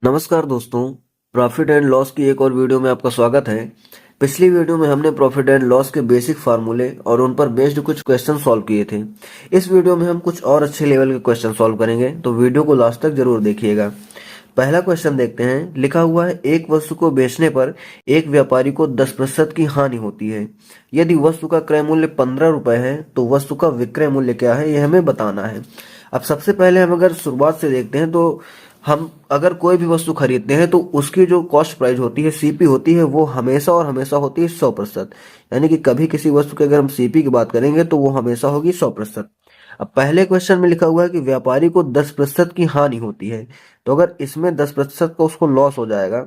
नमस्कार दोस्तों, profit and loss की एक और वीडियो में आपका स्वागत है। पिछली वीडियो में हमने प्रॉफिट एंड लॉस के बेसिक फार्मूले और उन पर बेस्ड कुछ क्वेश्चन सॉल्व किए थे। इस वीडियो में हम कुछ और अच्छे लेवल के क्वेश्चन सॉल्व करेंगे, तो वीडियो को लास्ट तक जरूर देखिएगा। पहला क्वेश्चन देखते हैं। लिखा हुआ है, एक वस्तु को बेचने पर एक व्यापारी को 10% की हानि होती है। यदि वस्तु का क्रय मूल्य 15 रुपए है तो वस्तु का विक्रय मूल्य क्या है, यह हमें बताना है। अब सबसे पहले हम अगर शुरुआत से देखते हैं तो हम अगर कोई भी वस्तु खरीदते हैं तो उसकी जो कॉस्ट प्राइस होती है, सीपी होती है, वो हमेशा और हमेशा होती है 100%। यानी कि कभी किसी वस्तु की अगर हम सीपी की बात करेंगे तो वो हमेशा होगी 100%। अब पहले क्वेश्चन में लिखा हुआ है कि व्यापारी को 10% की हानि होती है, तो अगर इसमें 10% का उसको लॉस हो जाएगा,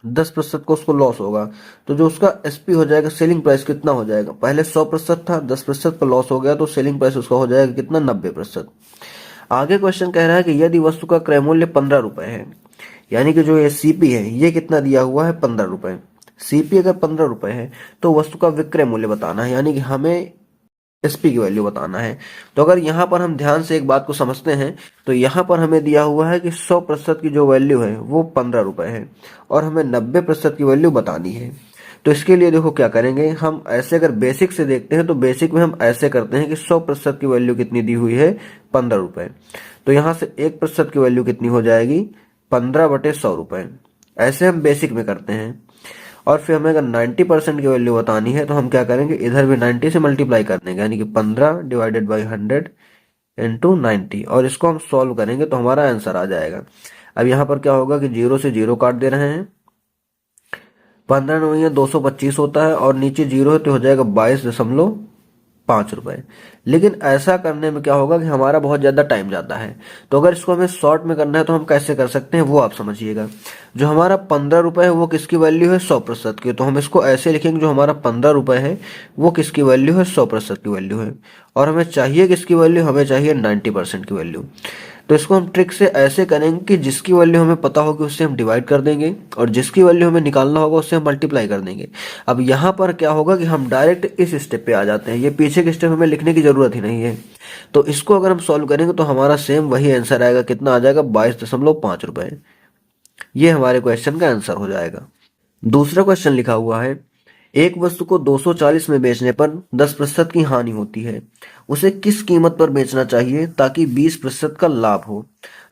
10% का उसको लॉस होगा, तो जो उसका एसपी हो जाएगा, सेलिंग प्राइस कितना हो जाएगा। पहले 100% था, 10% का लॉस हो गया तो सेलिंग प्राइस उसका हो जाएगा कितना, 90%। आगे क्वेश्चन कह रहा है कि यदि वस्तु का क्रय मूल्य 15 रुपए है, यानी कि जो ये सीपी है ये कितना दिया हुआ है, 15 रुपए। सीपी अगर 15 रुपए है तो वस्तु का विक्रय मूल्य बताना है, यानी कि हमें एसपी की वैल्यू बताना है। तो अगर यहाँ पर हम ध्यान से एक बात को समझते हैं तो यहाँ पर हमें दिया हुआ है कि 100% की जो वैल्यू है वो 15 रुपए है और हमें 90% की वैल्यू बतानी है। तो इसके लिए देखो क्या करेंगे हम, ऐसे अगर बेसिक से देखते हैं तो बेसिक में हम ऐसे करते हैं कि 100% की वैल्यू कितनी दी हुई है, 15 रुपए। तो यहाँ से 1% की वैल्यू कितनी हो जाएगी, 15/100 रुपए। ऐसे हम बेसिक में करते हैं। और फिर हमें अगर 90% की वैल्यू बतानी है तो हम क्या करेंगे, इधर भी 90 से मल्टीप्लाई कर देंगे, यानी कि 15/100 × 90 और इसको हम सॉल्व करेंगे तो हमारा आंसर आ जाएगा। अब यहाँ पर क्या होगा कि 0 से 0 काट दे रहे हैं, 15 9 225 होता है और नीचे 0 है तो हो जाएगा 22.5 रुपए। लेकिन ऐसा करने में क्या होगा कि हमारा बहुत ज्यादा टाइम जाता है। तो अगर इसको हमें शॉर्ट में करना है तो हम कैसे कर सकते हैं वो आप समझिएगा। जो हमारा 15 रुपए है वो किसकी वैल्यू है, 100% की। तो हम इसको ऐसे लिखेंगे, जो हमारा 15 रुपए है वो किसकी वैल्यू है, 100% की वैल्यू है। और हमें चाहिए किसकी वैल्यू, हमें चाहिए 90% की वैल्यू। तो इसको हम ट्रिक से ऐसे करेंगे कि जिसकी वैल्यू हमें पता होगी उससे हम डिवाइड कर देंगे और जिसकी वैल्यू हमें निकालना होगा उससे हम मल्टीप्लाई कर देंगे। अब यहाँ पर क्या होगा कि हम डायरेक्ट इस स्टेप पे आ जाते हैं, ये पीछे के स्टेप हमें लिखने की जरूरत ही नहीं है। तो इसको अगर हम सॉल्व करेंगे तो हमारा सेम वही आंसर आएगा, कितना आ जाएगा, 22.5 रुपए। ये हमारे क्वेश्चन का आंसर हो जाएगा। दूसरा क्वेश्चन लिखा हुआ है, एक वस्तु को 240 में बेचने पर 10% की हानि होती है, उसे किस कीमत पर बेचना चाहिए ताकि 20% का लाभ हो।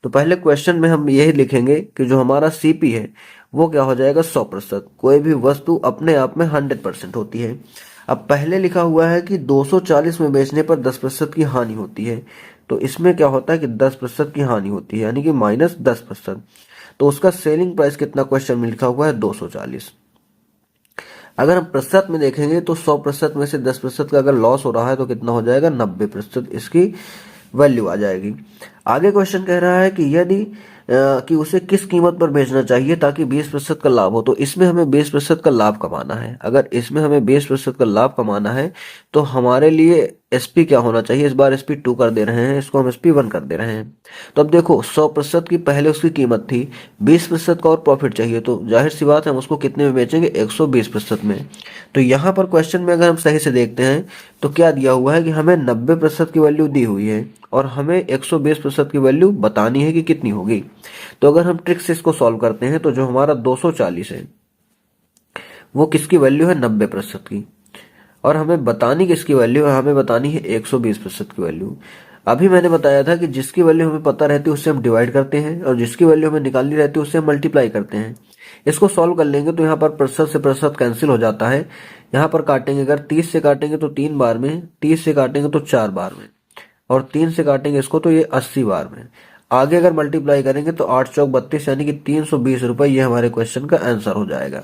तो पहले क्वेश्चन में हम यही लिखेंगे कि जो हमारा सीपी है वो क्या हो जाएगा, 100%। कोई भी वस्तु अपने आप में 100% होती है। अब पहले लिखा हुआ है कि 240 में बेचने पर 10% की हानि होती है, तो इसमें क्या होता है कि 10% की हानि होती है, यानी कि -10%। तो उसका सेलिंग प्राइस कितना क्वेश्चन में लिखा हुआ है, 240। अगर हम प्रतिशत में देखेंगे तो 100% में से 10% का अगर लॉस हो रहा है तो कितना हो जाएगा, 90% इसकी वैल्यू आ जाएगी। आगे क्वेश्चन कह रहा है कि यदि कि उसे किस कीमत पर बेचना चाहिए ताकि 20% का लाभ हो। तो इसमें हमें 20% का लाभ कमाना है। अगर इसमें हमें 20% का लाभ कमाना है तो हमारे लिए एसपी क्या होना चाहिए, इस बार एसपी 2 कर दे रहे हैं, इसको हम एसपी 1 कर दे रहे हैं। तो अब देखो 100% की पहले उसकी कीमत थी, 20% का और प्रॉफिट चाहिए, तो जाहिर सी बात है हम उसको कितने में बेचेंगे, 120% में। तो यहाँ पर क्वेश्चन में अगर हम सही से देखते हैं तो क्या दिया हुआ है कि हमें 90% की वैल्यू दी हुई है और हमें 120% की वैल्यू बतानी है कि कितनी होगी। तो अगर हम ट्रिक से इसको सॉल्व करते हैं तो जो हमारा 240 है वो किसकी वैल्यू है, 90% की। और हमें बतानी किसकी वैल्यू है, हमें बतानी है 120% की वैल्यू। अभी मैंने बताया था कि जिसकी वैल्यू हमें पता रहती है उससे हम डिवाइड करते हैं और जिसकी वैल्यू हमें निकालनी रहती है उससे हम मल्टीप्लाई करते हैं। इसको सॉल्व कर लेंगे तो यहाँ पर प्रतिशत से प्रतिशत कैंसिल हो जाता है। यहाँ पर काटेंगे, अगर 30 से काटेंगे तो 3 बार में, 30 से काटेंगे तो 4 बार में, और 3 से काटेंगे इसको तो ये 80 बार में। आगे अगर मल्टीप्लाई करेंगे तो 8 चौक 32, यानी कि 320 रुपए, ये हमारे क्वेश्चन का आंसर हो जाएगा।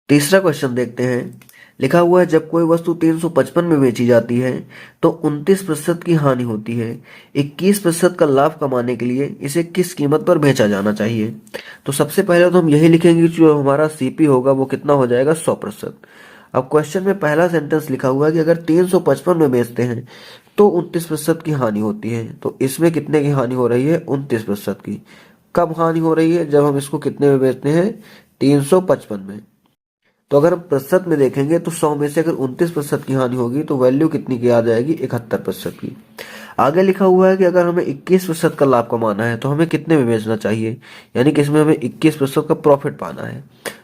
तीसरा क्वेश्चन देखते हैं। लिखा हुआ है, जब कोई वस्तु 355 में बेची जाती है तो 29% की हानि होती है। 21% का लाभ कमाने के लिए इसे किस कीमत पर बेचा जाना चाहिए। तो सबसे पहले तो हम यही लिखेंगे कि जो हमारा सीपी होगा वो कितना हो जाएगा, 100%। अब क्वेश्चन में पहला सेंटेंस लिखा हुआ है कि अगर 355 में बेचते हैं तो 29% की हानि होती है। तो इसमें कितने की हानि हो रही है, 29% की। कब हानि हो रही है, जब हम इसको कितने में बेचते हैं, 355 में। तो अगर हम प्रतिशत में देखेंगे तो 100 में से अगर 29% की हानि होगी तो वैल्यू कितनी की आ जाएगी, 71% की। आगे लिखा हुआ है कि अगर हमें 21% का लाभ कमाना है तो हमें कितने में बेचना चाहिए, यानी कि इसमें हमें 21% का प्रॉफिट पाना है।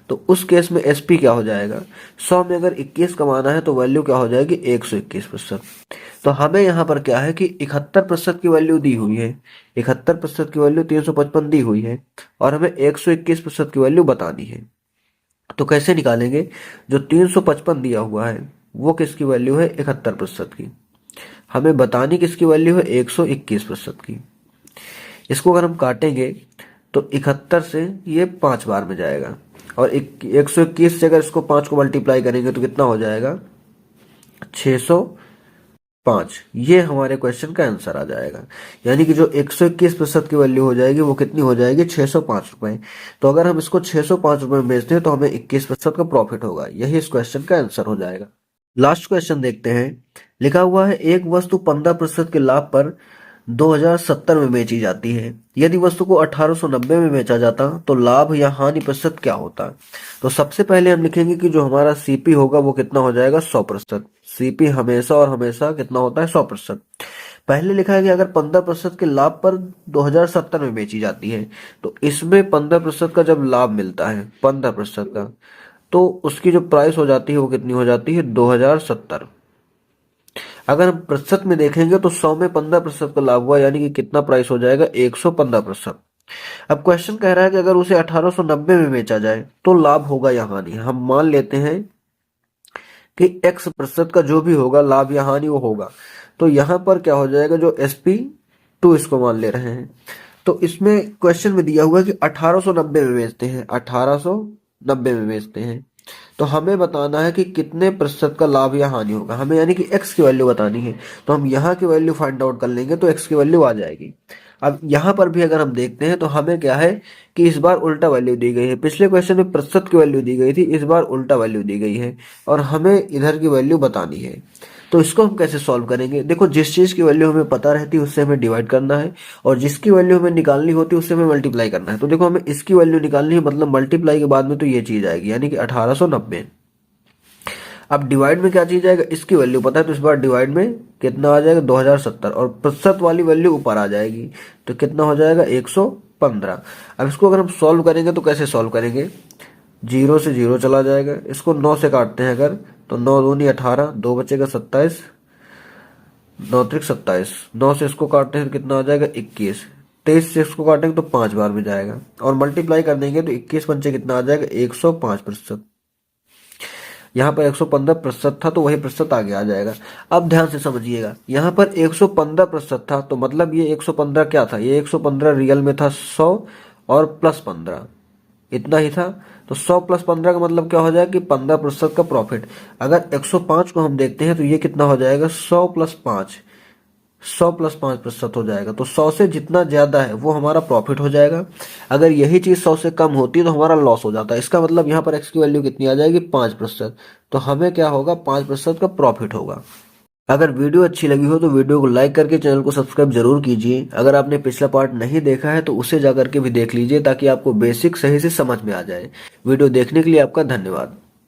तो उस केस में एसपी क्या हो जाएगा, 100 में अगर 21 कमाना है तो वैल्यू क्या हो जाएगी 121%। तो हमें यहाँ पर क्या है कि 71% की वैल्यू दी हुई है, 71% की वैल्यू 355 दी हुई है और हमें 121% की वैल्यू बतानी है। तो कैसे निकालेंगे, जो 355 दिया हुआ है वो किसकी वैल्यू है 71% की, हमें बतानी किसकी वैल्यू है 121% की। इसको अगर हम काटेंगे तो 71 से ये 5 बार में जाएगा और 121 से अगर इसको 5 को मल्टीप्लाई करेंगे तो कितना हो जाएगा 605। ये हमारे क्वेश्चन का आंसर आ जाएगा, यानी कि जो 121% की वैल्यू हो जाएगी वो कितनी हो जाएगी 605 रुपए। तो अगर हम इसको 605 रुपए में बेचते हैं तो हमें 21% का प्रॉफिट होगा, यही इस क्वेश्चन का आंसर हो जाएगा। लास्ट क्वेश्चन देखते हैं। लिखा हुआ है एक वस्तु 15% के लाभ पर 2070 में बेची जाती है, यदि वस्तु को 1890 में बेचा जाता तो लाभ या हानि प्रतिशत क्या होता। तो सबसे पहले हम लिखेंगे कि जो हमारा सीपी होगा वो कितना हो जाएगा 100%। सीपी हमेशा और हमेशा कितना होता है 100%। पहले लिखा है कि अगर 15% के लाभ पर 2070 में बेची जाती है, तो इसमें 15% का जब लाभ मिलता है 15% का, तो उसकी जो प्राइस हो जाती है वो कितनी हो जाती है 2070। अगर हम प्रतिशत में देखेंगे तो 100 में 15% का लाभ हुआ, यानी कि कितना प्राइस हो जाएगा 115%। अब क्वेश्चन कह रहा है कि अगर उसे 1890 में बेचा जाए तो लाभ होगा या हानि। हम मान लेते हैं कि x प्रतिशत का जो भी होगा लाभ या हानि वो होगा। तो यहां पर क्या हो जाएगा, जो SP2 इसको मान ले रहे हैं, तो इसमें क्वेश्चन में दिया हुआ है कि 1890 में बेचते हैं, 1890 में बेचते हैं, तो हमें बताना है कि कितने प्रतिशत का लाभ या हानि होगा, हमें यानी कि x की वैल्यू बतानी है। तो हम यहाँ की वैल्यू फाइंड आउट कर लेंगे तो x की वैल्यू आ जाएगी। अब यहाँ पर भी अगर हम देखते हैं तो हमें क्या है कि इस बार उल्टा वैल्यू दी गई है। पिछले क्वेश्चन में प्रतिशत की वैल्यू दी गई थी, इस बार उल्टा वैल्यू दी गई है और हमें इधर की वैल्यू बतानी है। तो इसको हम कैसे सॉल्व करेंगे, देखो जिस चीज की वैल्यू हमें पता रहती है उससे हमें डिवाइड करना है और जिसकी वैल्यू हमें निकालनी होती है उससे हमें मल्टीप्लाई करना है। तो देखो हमें इसकी वैल्यू निकालनी है, मतलब मल्टीप्लाई के बाद में तो ये चीज आएगी, यानी कि 1890। अब डिवाइड में क्या चीज आएगा, इसकी वैल्यू पता है तो इस बार डिवाइड में कितना आ जाएगा 2070 और प्रतिशत वाली वैल्यू ऊपर आ जाएगी तो कितना हो जाएगा 115। अब इसको अगर हम सॉल्व करेंगे तो कैसे सॉल्व करेंगे, 0 से 0 चला जाएगा, इसको 9 से काटते हैं अगर तो 9 दूनी 18, 2 बचेगा 27, 9 त्रिक 27, 9 से इसको काटते हैं तो कितना आ जाएगा 21, 23 से इसको काटेंगे तो 5 बार में जाएगा और मल्टीप्लाई कर देंगे तो 21 पंचे कितना आ जाएगा 105%। यहाँ पर 115% था तो वही प्रतिशत आगे आ जाएगा। अब ध्यान से समझिएगा, यहाँ पर 115% था तो मतलब ये 115 क्या था, ये 115 रियल में था 100 और प्लस 15 इतना ही था। तो 100 प्लस 15 का मतलब क्या हो जाएगा कि 15% का प्रॉफिट। अगर 105 को हम देखते हैं तो ये कितना हो जाएगा 100 प्लस 5, 100 प्लस 5% हो जाएगा। तो 100 से जितना ज्यादा है वो हमारा प्रॉफिट हो जाएगा। अगर यही चीज 100 से कम होती है तो हमारा लॉस हो जाता है। इसका मतलब यहाँ पर x की वैल्यू कितनी आ जाएगी 5%। तो हमें क्या होगा 5% का प्रॉफिट होगा। अगर वीडियो अच्छी लगी हो तो वीडियो को लाइक करके चैनल को सब्सक्राइब जरूर कीजिए। अगर आपने पिछला पार्ट नहीं देखा है तो उसे जाकर के भी देख लीजिए ताकि आपको बेसिक सही से समझ में आ जाए। वीडियो देखने के लिए आपका धन्यवाद।